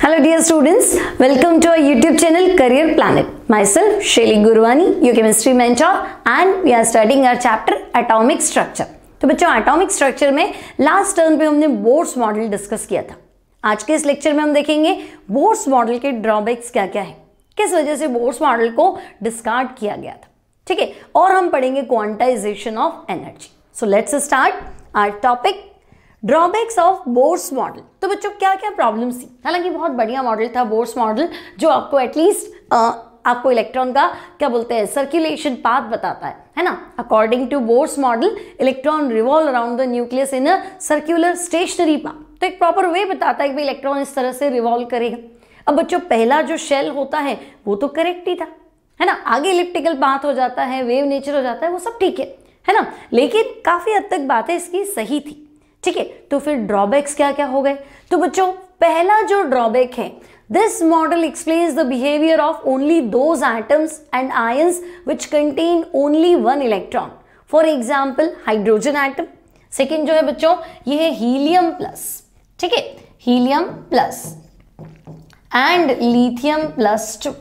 Hello dear students, welcome to our YouTube channel Career Planet. Myself Shaili Gurwani, your chemistry mentor, and we are studying our chapter Atomic Structure. तो बच्चों atomic structure में last turn पे हमने Bohr's model discuss किया था. आज के इस लेक्चर में हम देखेंगे बोर्स मॉडल के ड्रॉबैक्स क्या क्या है, किस वजह से बोर्स मॉडल को डिस्कार्ड किया गया था. ठीक है, और हम पढ़ेंगे quantisation of energy. So let's start our topic drawbacks of Bohr's model. तो बच्चों क्या क्या प्रॉब्लम्स थी. हालांकि बहुत बढ़िया मॉडल था बोर्स मॉडल, जो आपको एटलीस्ट आपको इलेक्ट्रॉन का क्या बोलते हैं सर्कुलेशन पाथ बताता है ना. According to Bohr's model electron revolve around the nucleus in a circular stationary path. तो एक प्रॉपर वे बताता है कि इलेक्ट्रॉन इस तरह से रिवॉल्व करेगा. अब बच्चों पहला जो शेल होता है वो तो करेक्ट ही था, है ना. आगे इलिप्टिकल पाथ हो जाता है, वेव नेचर हो जाता है, वो सब ठीक है ना. लेकिन काफी हद तक बातें इसकी सही थी. ठीक है, तो फिर ड्रॉबैक्स क्या क्या हो गए. तो बच्चों पहला जो ड्रॉबैक है, this model explains the behaviour of only those atoms and ions which contain only one electron. For example hydrogen atom. Second जो है बच्चों ये है हीलियम प्लस. ठीक है, helium plus and lithium plus 2.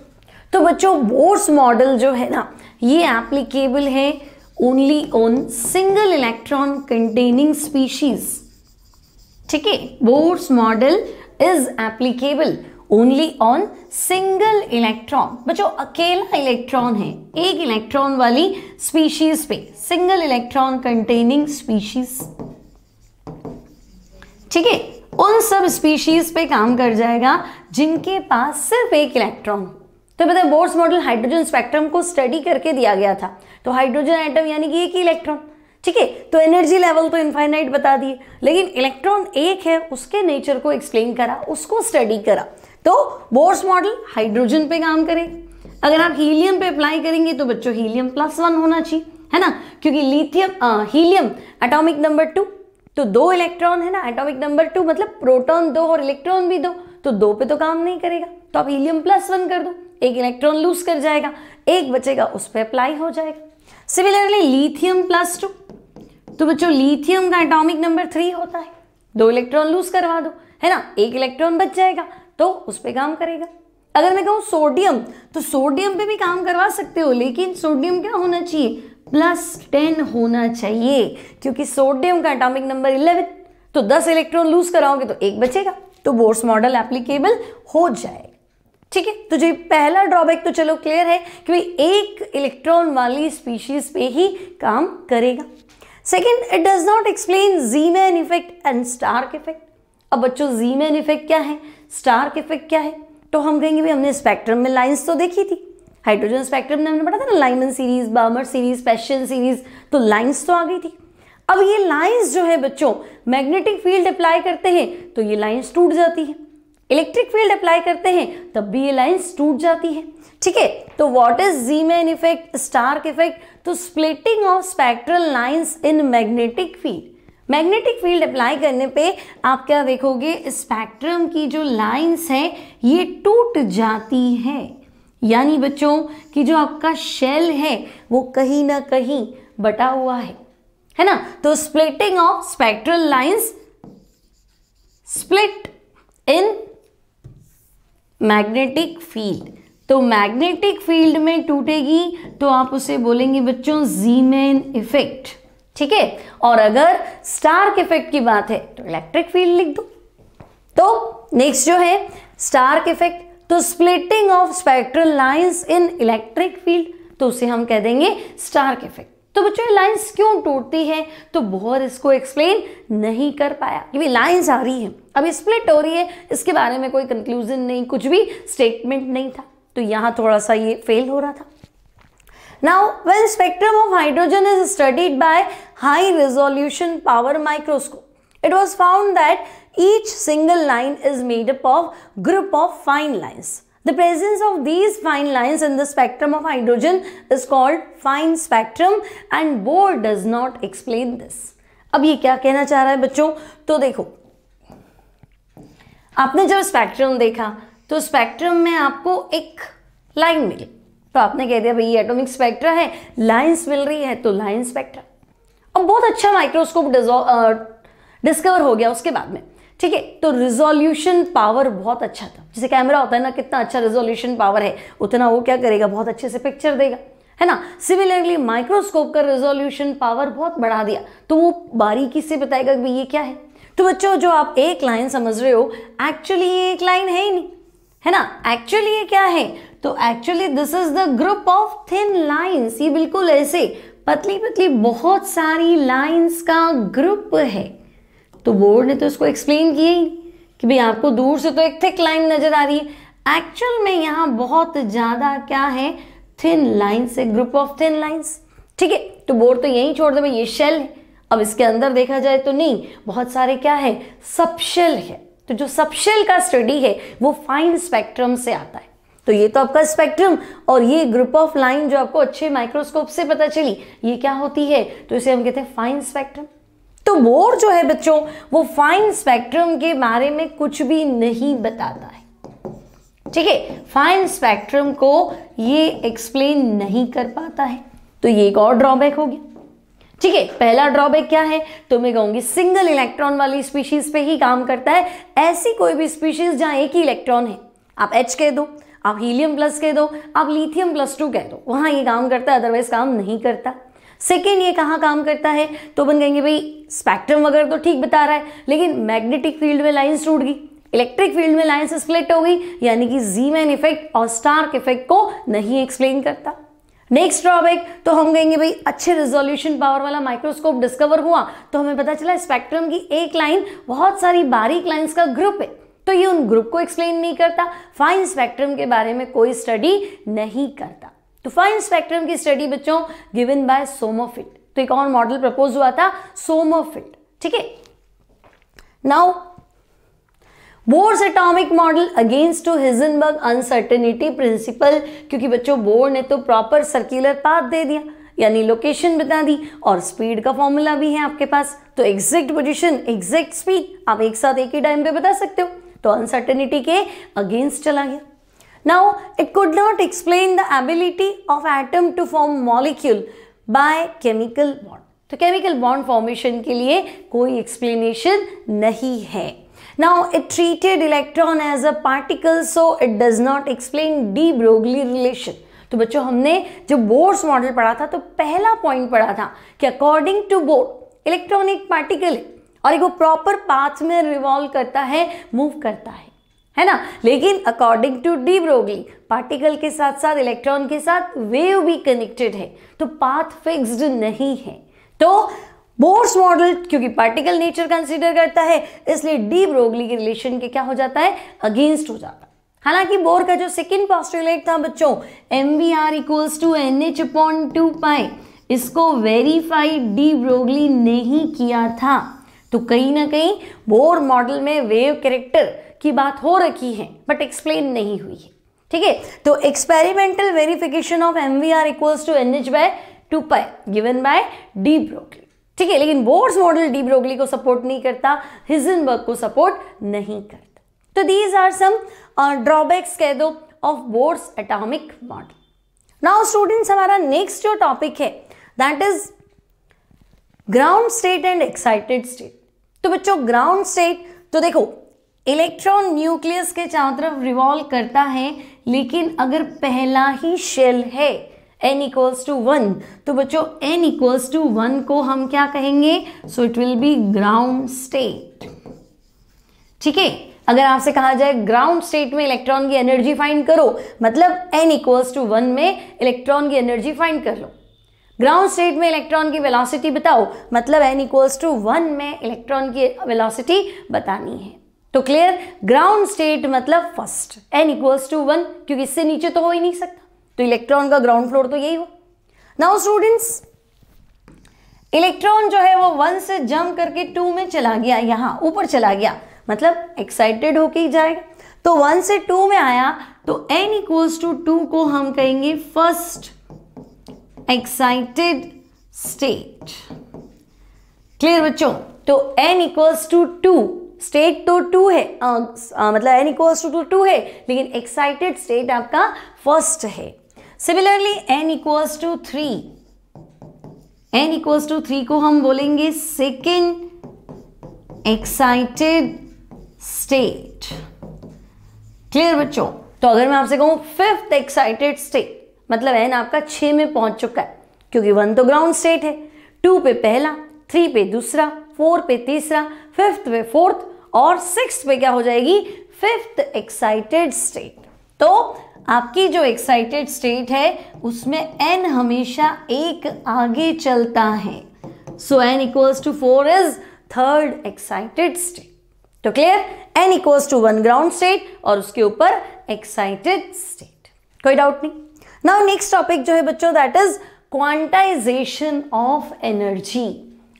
तो बच्चों बोर्स मॉडल जो है ना ये एप्लीकेबल है only on single electron containing species. ठीक है, Bohr's model is applicable only on single electron. बच्चों अकेला इलेक्ट्रॉन है, एक इलेक्ट्रॉन वाली स्पीशीज पे, सिंगल इलेक्ट्रॉन कंटेनिंग स्पीशीज. ठीक है, उन सब स्पीशीज पे काम कर जाएगा जिनके पास सिर्फ एक इलेक्ट्रॉन. तो पता है बोर्स मॉडल हाइड्रोजन स्पेक्ट्रम को स्टडी करके दिया गया था. तो हाइड्रोजन एटम यानी कि एक ही इलेक्ट्रॉन. ठीक है, तो एनर्जी लेवल तो इनफाइनाइट बता दिए, लेकिन इलेक्ट्रॉन एक है उसके नेचर को एक्सप्लेन करा, उसको स्टडी करा. तो बोर्स मॉडल हाइड्रोजन पे काम करेगा. अगर आप हीलियम पे अप्लाई करेंगे तो बच्चों हीलियम +1 होना चाहिए, है ना, क्योंकि हीलियम एटॉमिक नंबर 2, तो 2 इलेक्ट्रॉन है ना. एटॉमिक नंबर 2 मतलब प्रोटॉन 2 और इलेक्ट्रॉन भी 2, तो 2 पे तो काम नहीं करेगा. तो आप हीलियम +1 कर दो, एक इलेक्ट्रॉन लूज कर जाएगा, एक बचेगा उस पर अप्लाई हो जाएगा. Similarly lithium +2. तो बच्चों लिथियम का एटॉमिक नंबर 3 होता है, 2 इलेक्ट्रॉन लूज करवा दो, है ना, एक इलेक्ट्रॉन बच जाएगा, तो उस पर काम करेगा. अगर मैं कहूँ सोडियम, तो सोडियम पे भी काम करवा सकते हो, लेकिन सोडियम क्या होना चाहिए, +10 होना चाहिए, क्योंकि सोडियम का एटॉमिक नंबर 11. तो 10 इलेक्ट्रॉन लूज कराओगे तो एक बचेगा, तो बोर्स मॉडल एप्लीकेबल हो जाएगा. ठीक है, तो जो पहला ड्रॉबैक तो चलो क्लियर है कि भाई एक इलेक्ट्रॉन वाली स्पीशीज पे ही काम करेगा. Second, it does not explain Zeeman effect and Stark effect. अब बच्चों ज़ीमैन इफेक्ट क्या है, स्टार्क इफेक्ट क्या है, तो हम कहेंगे भाई हमने स्पेक्ट्रम में लाइंस तो देखी थी. हाइड्रोजन स्पेक्ट्रम में हमने पढ़ा था ना, Lyman series, Balmer series, Paschen series, तो लाइंस तो आ गई थी. अब ये लाइंस जो है बच्चों मैग्नेटिक फील्ड अप्लाई करते हैं तो ये लाइंस टूट जाती है, इलेक्ट्रिक फील्ड अप्लाई करते हैं तब भी ये लाइंस टूट जाती है. ठीक है, तो what is Zeeman effect, Stark effect, तो splitting of spectral lines in magnetic field. Magnetic field apply करने पे आप क्या देखोगे, स्पेक्ट्रम की जो लाइंस है ये टूट जाती है, यानी बच्चों कि जो आपका शेल है वो कहीं ना कहीं बटा हुआ है ना. तो splitting of spectral lines, split in magnetic field. तो मैग्नेटिक फील्ड में टूटेगी तो आप उसे बोलेंगे बच्चों ज़ीमैन इफेक्ट. ठीक है, और अगर स्टार्क इफेक्ट की बात है तो इलेक्ट्रिक फील्ड लिख दो. तो नेक्स्ट जो है स्टार्क इफेक्ट, तो splitting of spectral lines in electric field, तो उसे हम कह देंगे स्टार्क इफेक्ट. तो बच्चों लाइंस क्यों टूटती है, तो बोहर इसको एक्सप्लेन नहीं कर पाया कि भाई लाइंस आ रही है, अभी स्प्लिट हो रही है, इसके बारे में कोई कंक्लूजन नहीं, कुछ भी स्टेटमेंट नहीं था. तो यहां थोड़ा सा ये फेल हो रहा था. Now, when spectrum of hydrogen is studied by high resolution power microscope, it was found that each single line is made up of group of fine lines. The presence of these fine lines in the spectrum of hydrogen is called fine spectrum and Bohr does not explain this. अब ये क्या कहना चाह रहा है बच्चों, तो देखो आपने जब स्पेक्ट्रम देखा तो स्पेक्ट्रम में आपको एक लाइन मिली, तो आपने कह दिया भाई ये एटॉमिक स्पेक्ट्रा है, लाइंस मिल रही है तो लाइन स्पेक्ट्रा. अब बहुत अच्छा माइक्रोस्कोप डिस्कवर हो गया उसके बाद में ठीक है। तो रिजोल्यूशन पावर बहुत अच्छा था, जैसे कैमरा होता है ना, कितना अच्छा रिजोल्यूशन पावर है उतना वो क्या करेगा, बहुत अच्छे से पिक्चर देगा, है ना। सिमिलरली माइक्रोस्कोप का रिजोल्यूशन पावर बहुत बढ़ा दिया तो वो बारीकी से बताएगा कि ये क्या है। तो बच्चों जो आप एक लाइन समझ रहे हो, एक्चुअली ये एक लाइन है ही नहीं, है ना। एक्चुअली ये क्या है, तो actually this is the group of thin lines. ये बिल्कुल ऐसे पतली पतली बहुत सारी लाइंस का ग्रुप है। तो बोर्ड ने तो इसको एक्सप्लेन किया ही कि भाई आपको दूर से तो एक थिक लाइन नजर आ रही है, एक्चुअल में यहाँ बहुत ज्यादा क्या है, थिन लाइंस है, ग्रुप ऑफ थिन लाइंस, ठीक है। तो बोर्ड तो यही छोड़ दे भाई, ये शेल है। अब इसके अंदर देखा जाए तो नहीं, बहुत सारे क्या है, सबशेल है। तो जो सबशेल का स्टडी है वो फाइन स्पेक्ट्रम से आता है। तो ये तो आपका स्पेक्ट्रम, और ये ग्रुप ऑफ लाइन जो आपको अच्छे माइक्रोस्कोप से पता चली, ये क्या होती है, तो इसे हम कहते हैं फाइन स्पेक्ट्रम। तो बोर्ड जो है बच्चों वो फाइन स्पेक्ट्रम के बारे में कुछ भी नहीं बताता है, ठीक है। फाइन स्पेक्ट्रम को ये एक्सप्लेन नहीं कर पाता है, तो ये एक और ड्रॉबैक हो गया, ठीक है। पहला ड्रॉबैक क्या है, तो मैं कहूंगी सिंगल इलेक्ट्रॉन वाली स्पीशीज पे ही काम करता है। ऐसी कोई भी स्पीशीज जहां एक ही इलेक्ट्रॉन है, आप H कह दो, आप हीलियम प्लस कह दो, आप लिथियम +2 कह दो, वहां ये काम करता है, अदरवाइज काम नहीं करता। सेकेंड, ये कहाँ काम करता है, तो अपन कहेंगे भाई स्पेक्ट्रम वगैरह तो ठीक बता रहा है, लेकिन मैग्नेटिक फील्ड में लाइंस टूट गई, इलेक्ट्रिक फील्ड में लाइंस स्प्लिट हो गई, यानी कि ज़ीमैन इफेक्ट और स्टार्क इफेक्ट को नहीं एक्सप्लेन करता। नेक्स्ट ड्रॉबैक, तो हम कहेंगे भाई अच्छे रिजोल्यूशन पावर वाला माइक्रोस्कोप डिस्कवर हुआ तो हमें पता चला स्पेक्ट्रम की एक लाइन बहुत सारी बारीक लाइंस का ग्रुप है, तो ये उन ग्रुप को एक्सप्लेन नहीं करता, फाइन स्पेक्ट्रम के बारे में कोई स्टडी नहीं करता। तो फाइन स्पेक्ट्रम की स्टडी बच्चों गिवन बाय सोमरफेल्ड, तो एक और मॉडल प्रपोज हुआ था सोमरफेल्ड, ठीक है। Now Bohr's atomic model against to Heisenberg uncertainty principle, क्योंकि बच्चों बोर्ड ने तो प्रॉपर सर्कुलर पाथ दे दिया, यानी लोकेशन बता दी, और स्पीड का फॉर्मूला भी है आपके पास, तो एग्जैक्ट पोजीशन एग्जैक्ट स्पीड आप एक साथ एक ही टाइम पे बता सकते हो, तो अनसर्टेनिटी के अगेंस्ट चला गया। Now, it could not explain the ability of atom to form molecule by chemical bond. तो chemical bond formation के लिए कोई explanation नहीं है। Now, it treated electron as a particle, so it does not explain de Broglie relation. तो बच्चों हमने जब बोर्स मॉडल पढ़ा था तो पहला पॉइंट पढ़ा था कि अकॉर्डिंग टू बोर्ड इलेक्ट्रॉन एक पार्टिकल है और एक वो प्रॉपर पाथ में रिवॉल्व करता है, मूव करता है ना। लेकिन according to de Broglie particle के साथ साथ इलेक्ट्रॉन के साथ वेव भी कनेक्टेड है, तो पाथ फिक्स्ड नहीं है। तो बोर्स मॉडल क्योंकि पार्टिकल नेचर कंसीडर करता है, इसलिए डी ब्रोगली के रिलेशन के क्या हो जाता है, अगेंस्ट हो जाता है। हालांकि बोर का जो सेकेंड पोस्टुलेट था बच्चों MVR इक्वल्स टू NH/2π, इसको वेरीफाई डी ब्रोगली नहीं किया था। तो कहीं ना कहीं बोर मॉडल में वेव कैरेक्टर की बात हो रखी है बट एक्सप्लेन नहीं हुई है, ठीक है। तो experimental verification of MVR equals to NH/2π given by de Broglie, ठीक है। लेकिन बोर्स मॉडल डी ब्रोगली को सपोर्ट नहीं करता, हिजेनबर्ग को सपोर्ट नहीं करता। तो दीज आर सम ड्रॉबैक्स कह दो of bourse atomic model. Now students हमारा नेक्स्ट जो टॉपिक है that is ground state and excited state. तो बच्चों ग्राउंड स्टेट, तो देखो इलेक्ट्रॉन न्यूक्लियस के चारों तरफ रिवॉल्व करता है, लेकिन अगर पहला ही शेल है n इक्वल्स टू 1, तो बच्चों n इक्वल्स टू 1 को हम क्या कहेंगे, सो it will B ground state, ठीक है। अगर आपसे कहा जाए ग्राउंड स्टेट में इलेक्ट्रॉन की एनर्जी फाइंड करो, मतलब n इक्वल्स टू 1 में इलेक्ट्रॉन की एनर्जी फाइंड कर लो। ग्राउंड स्टेट में इलेक्ट्रॉन की वेलोसिटी बताओ, मतलब n इक्वल्स टू 1 में इलेक्ट्रॉन की वेलोसिटी बतानी है। तो क्लियर, ग्राउंड स्टेट मतलब फर्स्ट, n इक्वल्स टू 1, क्योंकि इससे नीचे तो हो ही नहीं सकता, तो इलेक्ट्रॉन का ग्राउंड फ्लोर तो यही हो। नाउ स्टूडेंट्स इलेक्ट्रॉन जो है वो 1 से जंप करके 2 में चला गया, यहां ऊपर चला गया, मतलब एक्साइटेड होके ही जाएगा। तो 1 से 2 में आया, तो n इक्वल्स टू 2 को हम कहेंगे फर्स्ट एक्साइटेड स्टेट। क्लियर बच्चों, तो n इक्वल्स टू 2, स्टेट तो 2 है, मतलब n इक्वल्स टू 2 है, लेकिन एक्साइटेड स्टेट आपका फर्स्ट है। Similarly n equals to 3, n equals to 3 को हम बोलेंगे सेकेंड एक्साइटेड स्टेट। क्लियर बच्चों? तो अगर मैं आपसे कहूं फिफ्थ एक्साइटेड स्टेट, मतलब एन आपका 6 में पहुंच चुका है, क्योंकि 1 तो ग्राउंड स्टेट है, 2 पे पहला, 3 पे दूसरा, 4 पे तीसरा, 5th पे फोर्थ और 6th पे क्या हो जाएगी? Fifth excited state. तो आपकी जो एक्साइटेड स्टेट है उसमें एन हमेशा एक आगे चलता है, so n equals to 4 is third excited state. तो clear? N equals to 1 ground state और उसके ऊपर एक्साइटेड स्टेट। कोई डाउट नहीं? नाउ नेक्स्ट टॉपिक जो है बच्चों, that is quantization of energy.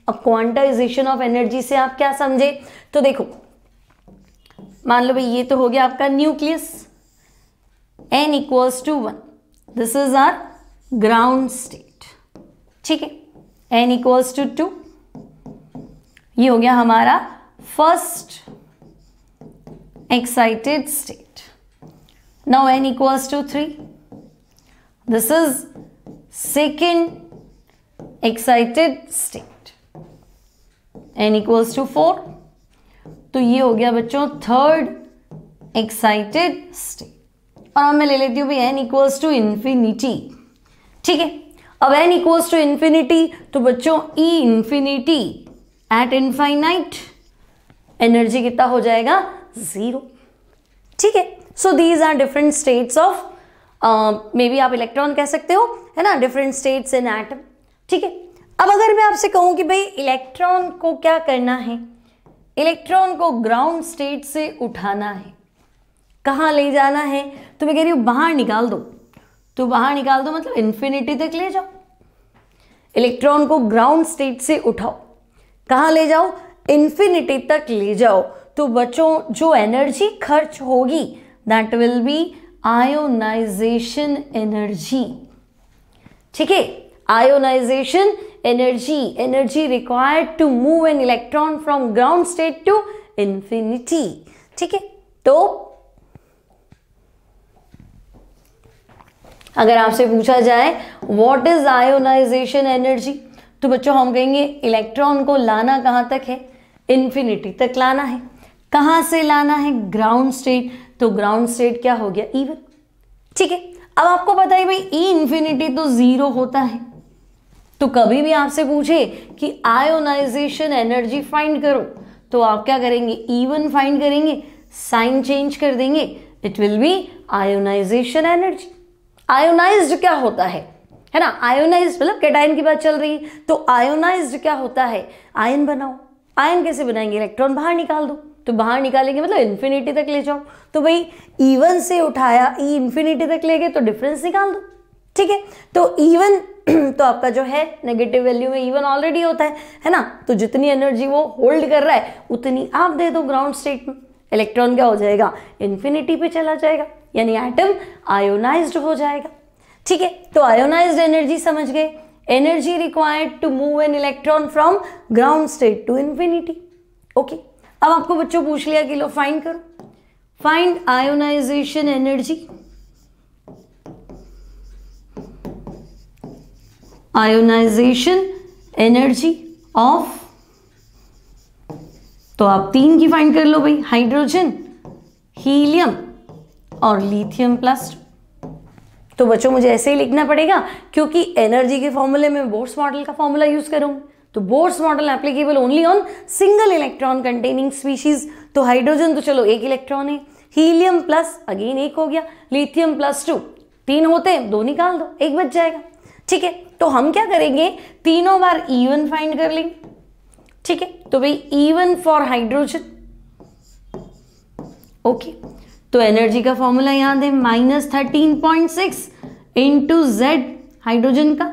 अब क्वांटाइजेशन ऑफ एनर्जी से आप क्या समझे? तो देखो, मान लो भाई ये तो हो गया आपका nucleus, n equals to 1, this is our ground state, ठीक है। n इक्वल्स टू 2, ये हो गया हमारा first excited state. Now n equals to 3, this is second excited state. n equals to 4, तो ये हो गया बच्चों थर्ड एक्साइटेड स्टेट। और अब मैं ले लेती हूँ भाई n इक्वल्स टू इंफिनिटी, ठीक है। अब n इक्वल्स टू इंफिनिटी, तो बच्चों e infinity at infinite energy कितना हो जाएगा? 0, ठीक है। So these are different states of, maybe आप इलेक्ट्रॉन कह सकते हो, है ना, डिफरेंट स्टेट्स इन एटम, ठीक है। अब अगर मैं आपसे कहूं कि भाई इलेक्ट्रॉन को क्या करना है, इलेक्ट्रॉन को ग्राउंड स्टेट से उठाना है, कहाँ ले जाना है? तो मैं कह रही हूँ बाहर निकाल दो। तो बाहर निकाल दो मतलब इंफिनिटी तक ले जाओ, इलेक्ट्रॉन को ग्राउंड स्टेट से उठाओ, कहाँ ले जाओ? इंफिनिटी तक ले जाओ। तो बच्चों जो एनर्जी खर्च होगी that will be ionization energy, ठीक है। Ionization energy, energy required to move an electron from ground state to infinity, ठीक है। तो अगर आपसे पूछा जाए व्हाट इज आयोनाइजेशन एनर्जी, तो बच्चों हम कहेंगे इलेक्ट्रॉन को लाना कहाँ तक है? इंफिनिटी तक लाना है। कहाँ से लाना है? Ground state. तो ग्राउंड स्टेट क्या हो गया? E1, ठीक है। अब आपको पता है भाई E इंफिनिटी तो 0 होता है, तो कभी भी आपसे पूछे कि आयोनाइजेशन एनर्जी फाइंड करो, तो आप क्या करेंगे? E1 फाइंड करेंगे, साइन चेंज कर देंगे, it will be ionization energy. Ionized क्या होता है ना? आयोनाइज्ड मतलब कैटायन की बात चल रही है, तो आयोनाइज्ड क्या होता है? आयन बनाओ। आयन कैसे बनाएंगे? इलेक्ट्रॉन बाहर निकाल दो। तो बाहर निकालेंगे मतलब इन्फिनिटी तक ले जाओ। तो भाई E1 से उठाया, E इंफिनिटी तक ले गए, तो डिफरेंस निकाल दो, ठीक है। तो E1 तो आपका जो है नेगेटिव वैल्यू में E1 ऑलरेडी होता है ना, तो जितनी एनर्जी वो होल्ड कर रहा है उतनी आप दे दो ग्राउंड स्टेट में, इलेक्ट्रॉन क्या हो जाएगा? इन्फिनिटी पे चला जाएगा, यानी एटम आयोनाइज्ड हो जाएगा, ठीक है। तो आयोनाइज्ड एनर्जी समझ गए, energy required to move an electron from ground state to infinity, okay. अब आपको बच्चों पूछ लिया कि लो फाइंड करो, find ionization energy. Ionization energy of, तो आप 3 की फाइंड कर लो भाई, हाइड्रोजन, हीलियम और लिथियम प्लस 2। तो बच्चों मुझे ऐसे ही लिखना पड़ेगा क्योंकि एनर्जी के फॉर्मूले में बोर्स मॉडल का फॉर्मूला यूज करूंगी, तो Bohr's model applicable only on single electron containing species. तो हाइड्रोजन तो चलो 1 इलेक्ट्रॉन है, हीलियम प्लस अगेन 1 हो गया, लिथियम प्लस 2, 3 होते हैं, 2 निकाल दो, 1 बच जाएगा, ठीक है। तो हम क्या करेंगे? तीनों बार E1 फाइंड कर लेंगे, ठीक है। तो भाई E1 फॉर हाइड्रोजन, ओके। तो एनर्जी का फॉर्मूला याद है, -13.6 इंटू Z हाइड्रोजन का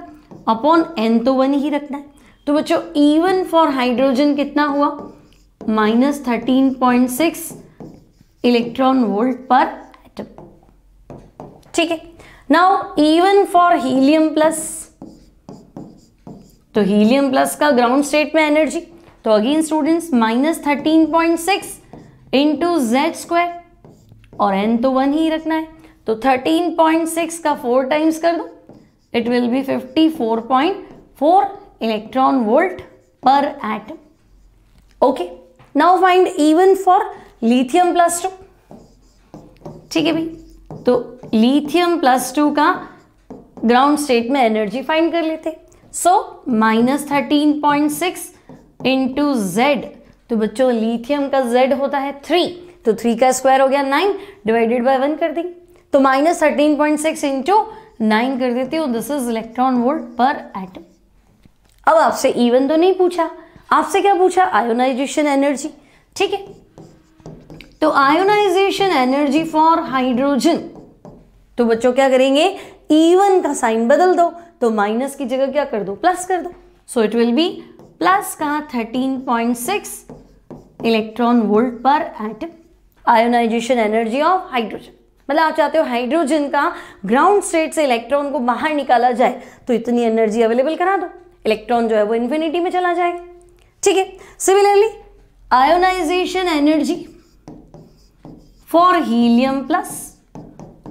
अपॉन N, तो 1 ही रखना है। तो बच्चों E1 फॉर हाइड्रोजन कितना हुआ? -13.6 इलेक्ट्रॉन वोल्ट पर एटम, ठीक है। Now E1 for helium plus, तो हीलियम प्लस का ग्राउंड स्टेट में एनर्जी, तो अगेन स्टूडेंट्स -13.6 इंटू Z², और N तो 1 ही रखना है, तो 13.6 का 4 टाइम्स कर दो, it will be 54.4 electron volt per atom, okay. Now find E1 for lithium +2, ठीक है भाई। तो लिथियम +2 का ग्राउंड स्टेट में एनर्जी फाइंड कर लेते। सो -13.6 इंटू Z, तो बच्चों लिथियम का Z होता है 3, तो 3 का स्क्वायर हो गया 9, डिवाइडेड बाय 1 कर देंगे, तो -13.6 इंटू 9 कर देते हो। This is electron volt per atom. अब आपसे इवन तो नहीं पूछा, आपसे क्या पूछा, आयोनाइजेशन एनर्जी, ठीक है। तो आयोनाइजेशन एनर्जी फॉर हाइड्रोजन, तो बच्चों क्या करेंगे, E1 का साइन बदल दो, तो माइनस की जगह क्या कर दो, प्लस कर दो। So it will be plus का 13.6 electron volt per atom, ionization energy of hydrogen. मतलब आप चाहते हो हाइड्रोजन का ग्राउंड स्टेट से इलेक्ट्रॉन को बाहर निकाला जाए, तो इतनी एनर्जी अवेलेबल करा दो, इलेक्ट्रॉन जो है वो इन्फिनिटी में चला जाएगा, ठीक है। Similarly ionization energy for helium plus,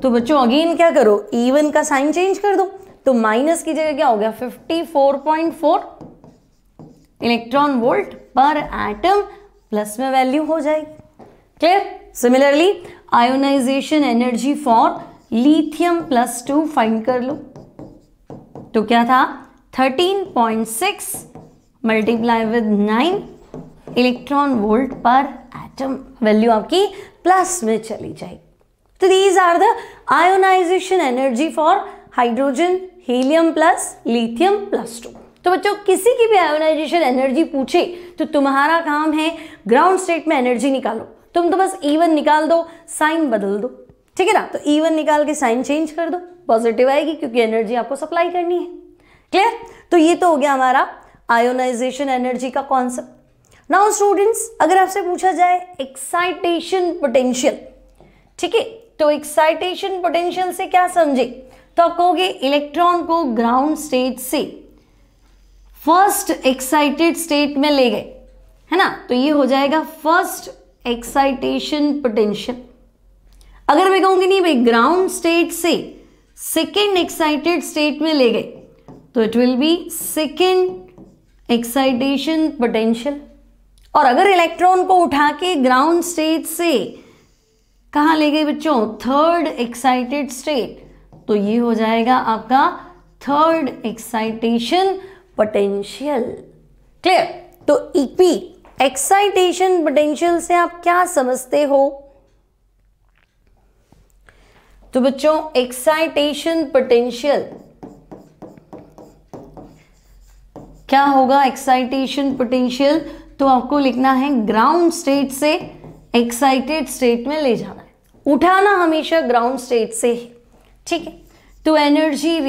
तो बच्चों अगेन क्या करो, E1 का साइन चेंज कर दो, तो माइनस की जगह क्या हो गया 54.4 electron volt per atom, plus में वैल्यू हो जाएगी, clear. Similarly ionization energy for lithium +2 find कर लो, तो क्या था 13.6 multiply with 9 electron volt per atom, value आपकी प्लस में चली जाएगी। तो these are the ionization energy for hydrogen, helium plus lithium +2। तो बच्चों किसी की भी आयोनाइजेशन एनर्जी पूछे तो तुम्हारा काम है ग्राउंड स्टेट में एनर्जी निकालो, तुम तो बस E1 निकाल दो, साइन बदल दो, ठीक है ना। तो E1 निकाल के साइन चेंज कर दो, पॉजिटिव आएगी क्योंकि एनर्जी आपको सप्लाई करनी है, क्लियर। तो ये तो हो गया हमारा आयोनाइजेशन एनर्जी का कॉन्सेप्ट। नाउ स्टूडेंट्स, अगर आपसे पूछा जाए एक्साइटेशन पोटेंशियल, ठीक है, तो एक्साइटेशन पोटेंशियल से क्या समझे, तो आप कहोगे इलेक्ट्रॉन को ग्राउंड स्टेट से फर्स्ट एक्साइटेड स्टेट में ले गए, है ना, तो ये हो जाएगा फर्स्ट एक्साइटेशन पोटेंशियल। अगर मैं कहूंगी नहीं भाई ग्राउंड स्टेट से सेकेंड एक्साइटेड स्टेट में ले गए, तो it will B second excitation potential. और अगर इलेक्ट्रॉन को उठा के ग्राउंड स्टेट से कहाँ ले गए बच्चों, थर्ड एक्साइटेड स्टेट, तो ये हो जाएगा आपका थर्ड एक्साइटेशन पोटेंशियल, क्लियर। तो ईपी एक्साइटेशन पोटेंशियल से आप क्या समझते हो, तो बच्चों एक्साइटेशन पोटेंशियल क्या होगा, एक्साइटेशन पोटेंशियल तो आपको लिखना है ग्राउंड स्टेट से एक्साइटेड स्टेट में ले जाना है, उठाना हमेशा ग्राउंड स्टेट से है, ठीक है। तो energy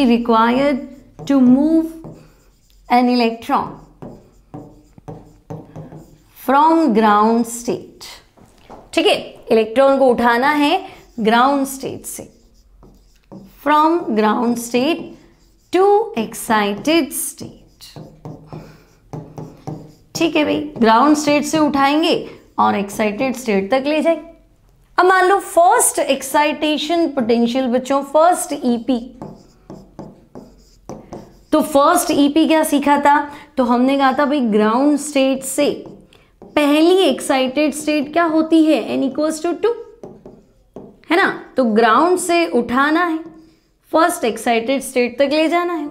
required to move an electron from ground state, ठीक है, इलेक्ट्रॉन को उठाना है ग्राउंड स्टेट से, from ground state to excited state, ठीक है भाई, ग्राउंड स्टेट से उठाएंगे और एक्साइटेड स्टेट तक ले जाएंगे। अब मान लो फर्स्ट एक्साइटेशन पोटेंशियल बच्चों, फर्स्ट ईपी, तो फर्स्ट ईपी क्या सीखा था, तो हमने कहा था भाई ग्राउंड स्टेट से पहली एक्साइटेड स्टेट क्या होती है, n=2, है ना। तो ग्राउंड से उठाना है, फर्स्ट एक्साइटेड स्टेट तक ले जाना है,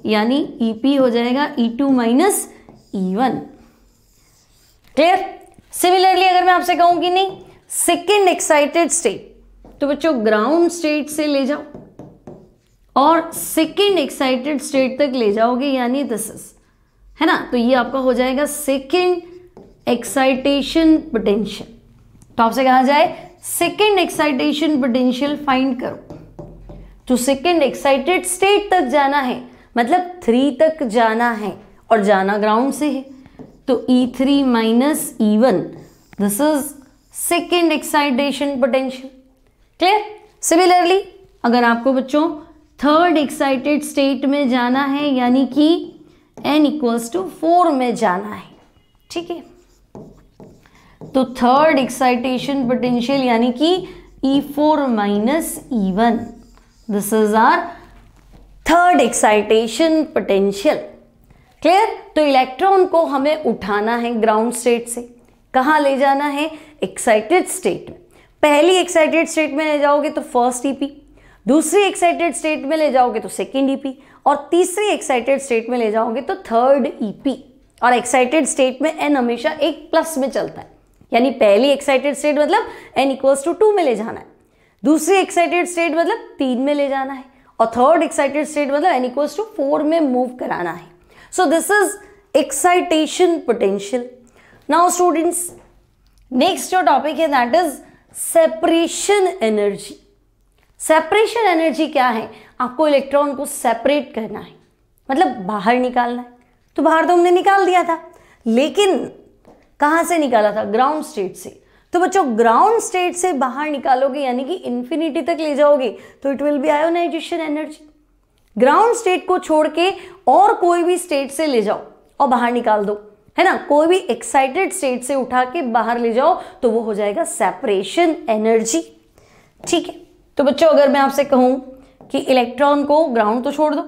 यानी ईपी हो जाएगा E2 minus E1, clear. Similarly अगर मैं आपसे कहूं कि नहीं सेकेंड एक्साइटेड स्टेट, तो बच्चों ग्राउंड स्टेट से ले जाओ और सेकेंड एक्साइटेड स्टेट तक ले जाओगे, यानी दिस इज, है ना, तो ये आपका हो जाएगा सेकेंड एक्साइटेशन पोटेंशियल। तो आपसे कहा जाए सेकेंड एक्साइटेशन पोटेंशियल फाइंड करो, तो सेकेंड एक्साइटेड स्टेट तक जाना है, मतलब 3 तक जाना है और जाना ग्राउंड से है, तो E3 minus E1, this is second excitation potential, clear. Similarly अगर आपको बच्चों थर्ड एक्साइटेड स्टेट में जाना है, यानी कि n=4 में जाना है, ठीक है, तो थर्ड एक्साइटेशन पोटेंशियल यानी कि E4 minus E1, this is our third excitation potential. Clear? तो इलेक्ट्रॉन को हमें उठाना है ग्राउंड स्टेट से, कहाँ ले जाना है? एक्साइटेड स्टेट में। पहली एक्साइटेड स्टेट में ले जाओगे तो फर्स्ट ईपी, दूसरी एक्साइटेड स्टेट में ले जाओगे तो सेकेंड ईपी, और तीसरी एक्साइटेड स्टेट में ले जाओगे तो थर्ड ईपी। और एक्साइटेड स्टेट में n हमेशा एक प्लस में चलता है, यानी पहली एक्साइटेड स्टेट मतलब n = 2 में ले जाना है, दूसरी एक्साइटेड स्टेट मतलब 3 में ले जाना है, और थर्ड एक्साइटेड स्टेट मतलब n = 4 में मूव कराना है। So this is excitation potential. Now students, next जो टॉपिक है that is separation energy. Separation energy क्या है? आपको इलेक्ट्रॉन को सेपरेट करना है, मतलब बाहर निकालना है। तो बाहर तो हमने निकाल दिया था, लेकिन कहाँ से निकाला था? ग्राउंड स्टेट से। तो बच्चों ग्राउंड स्टेट से बाहर निकालोगे यानी कि इंफिनिटी तक ले जाओगे तो it will be ionization energy. Ground state को छोड़ के और कोई भी स्टेट से ले जाओ और बाहर निकाल दो, है ना, कोई भी एक्साइटेड स्टेट से उठा के बाहर ले जाओ तो वो हो जाएगा सेपरेशन एनर्जी। ठीक है, तो बच्चों अगर मैं आपसे कहूं कि इलेक्ट्रॉन को ग्राउंड तो छोड़ दो,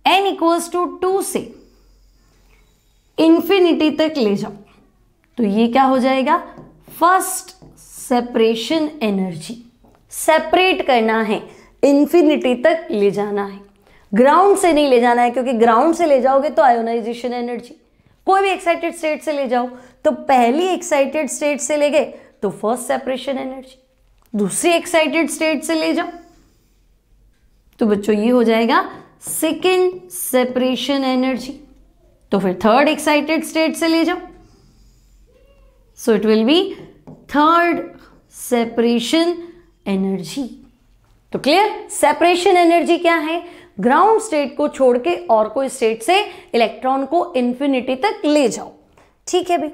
n = 2 से इंफिनिटी तक ले जाओ, तो ये क्या हो जाएगा? First separation energy. सेपरेट करना है, इंफिनिटी तक ले जाना है, ग्राउंड से नहीं ले जाना है, क्योंकि ग्राउंड से ले जाओगे तो आयोनाइजेशन एनर्जी। कोई भी एक्साइटेड स्टेट से ले जाओ, तो पहली एक्साइटेड स्टेट से ले गए तो फर्स्ट सेपरेशन एनर्जी, दूसरी एक्साइटेड स्टेट से ले जाओ तो बच्चों ये हो जाएगा सेकेंड सेपरेशन एनर्जी, तो फिर थर्ड एक्साइटेड स्टेट से ले जाओ, सो it will B third separation energy. तो क्लियर? सेपरेशन एनर्जी क्या है? ग्राउंड स्टेट को छोड़ के और कोई स्टेट से इलेक्ट्रॉन को इंफिनिटी तक ले जाओ। ठीक है भाई,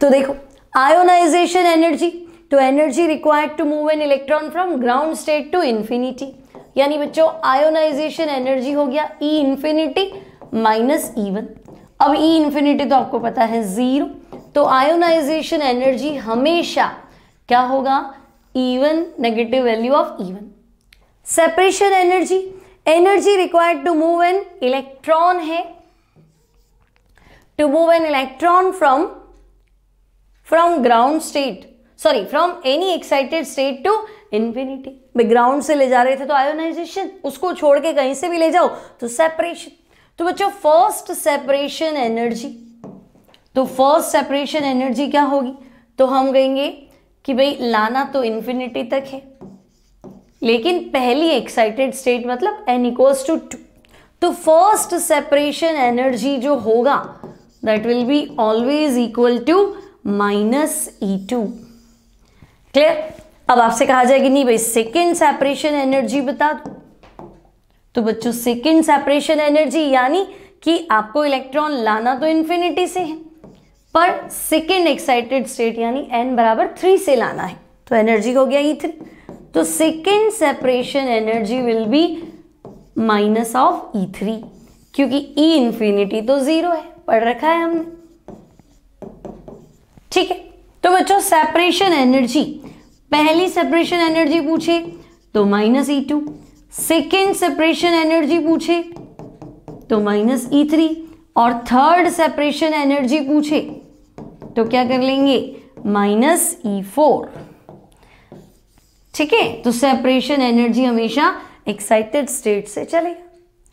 तो देखो आयोनाइजेशन एनर्जी, तो energy required to move an electron from ground state to infinity, यानी बच्चों आयोनाइजेशन एनर्जी हो गया E इंफिनिटी माइनस E1। अब E इंफिनिटी तो आपको पता है 0, तो आयोनाइजेशन एनर्जी हमेशा क्या होगा? E1 negative value of E1। Separation energy, energy required to move an electron है, to move an electron from ground state, sorry from any excited state to infinity. Ground से ले जा रहे थे तो आयोनाइजेशन, उसको छोड़ के कहीं से भी ले जाओ तो सेपरेशन। तो बच्चों फर्स्ट सेपरेशन एनर्जी, तो फर्स्ट सेपरेशन एनर्जी क्या होगी? तो हम कहेंगे कि भाई लाना तो इंफिनिटी तक है, लेकिन पहली एक्साइटेड स्टेट मतलब n = 2, तो फर्स्ट सेपरेशन एनर्जी जो होगा that will be always equal to -E2। Clear? अब आपसे कहा जाए कि नहीं भाई सेकेंड सेपरेशन एनर्जी बता दो, तो बच्चों सेकेंड सेपरेशन एनर्जी यानी कि आपको इलेक्ट्रॉन लाना तो इंफिनिटी से है, पर सेकेंड एक्साइटेड स्टेट यानी n = 3 से लाना है, तो एनर्जी हो गया E3। तो second separation energy will be -E3, क्योंकि E इंफिनिटी तो 0 है, पढ़ रखा है हमने। ठीक है, तो बच्चों सेपरेशन एनर्जी, पहली सेपरेशन एनर्जी पूछे तो -E2, सेकेंड सेपरेशन एनर्जी पूछे तो -E3, और थर्ड सेपरेशन एनर्जी पूछे तो क्या कर लेंगे? -E4। ठीक है, तो सेपरेशन एनर्जी हमेशा एक्साइटेड स्टेट से चलेगा।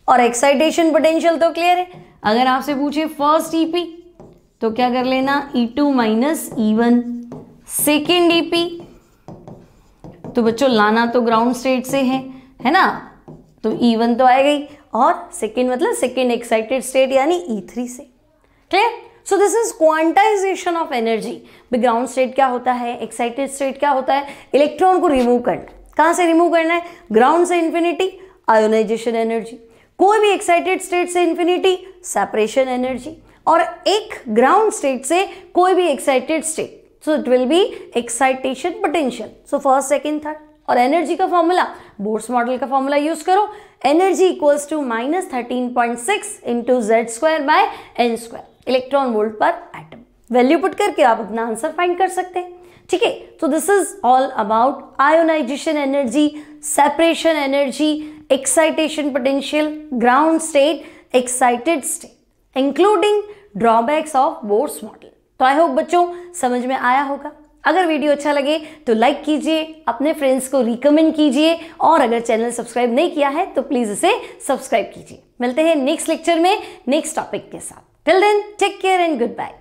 और एक्साइटेशन पोटेंशियल तो क्लियर है, अगर आपसे पूछे फर्स्ट ईपी तो क्या कर लेना? E2 minus E1। Second EP तो बच्चों लाना तो ग्राउंड स्टेट से है ना, तो E1 तो आएगा ही, और सेकेंड मतलब सेकेंड एक्साइटेड स्टेट यानी E3 से। Clear? So this is quantization of energy. Ground state क्या होता है, एक्साइटेड स्टेट क्या होता है? इलेक्ट्रॉन को रिमूव करना। कहां से रिमूव करना है? ग्राउंड से इंफिनिटी, आयोनाइजेशन एनर्जी। कोई भी एक्साइटेड स्टेट से इंफिनिटी, सेपरेशन एनर्जी। और एक ग्राउंड स्टेट से कोई भी excited state, so it will be excitation potential. So first, second, third. और एनर्जी का फॉर्मूला, बोर्स मॉडल का फॉर्मूला यूज करो, energy equals to -13.6 into Z²/n², electron volt per atom. Value put करके आप अपना आंसर फाइंड कर सकते हैं। ठीक है, तो this is all about ionization energy, separation energy, excitation potential, ground state, excited state, including drawbacks of Bohr's model। तो आई होप बच्चों समझ में आया होगा। अगर वीडियो अच्छा लगे तो लाइक कीजिए, अपने फ्रेंड्स को रिकमेंड कीजिए, और अगर चैनल सब्सक्राइब नहीं किया है तो प्लीज इसे सब्सक्राइब कीजिए। मिलते हैं नेक्स्ट लेक्चर में नेक्स्ट टॉपिक के साथ। Till then take care and good bye.